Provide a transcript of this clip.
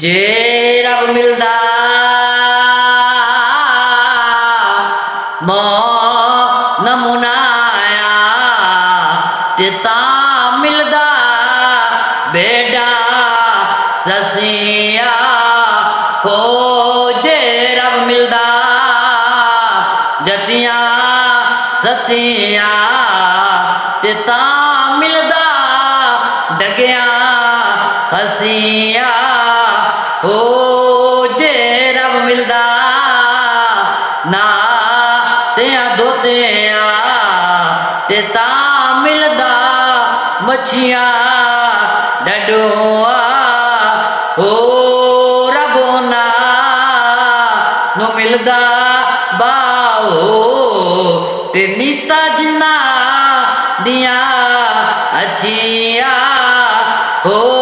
जे रब मिलदा मौत न मुनाया ते तां मिलदा बेड़ा ससिया हो। जे रब मिलदा जटियां सतियां ते तां मिलदा डगियां खसियां हो। जे रब मिलदा नातियां दोतियां ते तां मिलदा मच्छियां डडोआ हो। रब ना नु मिलदा बाओ ते नीता जिन्ना दियां अच्छियां हो।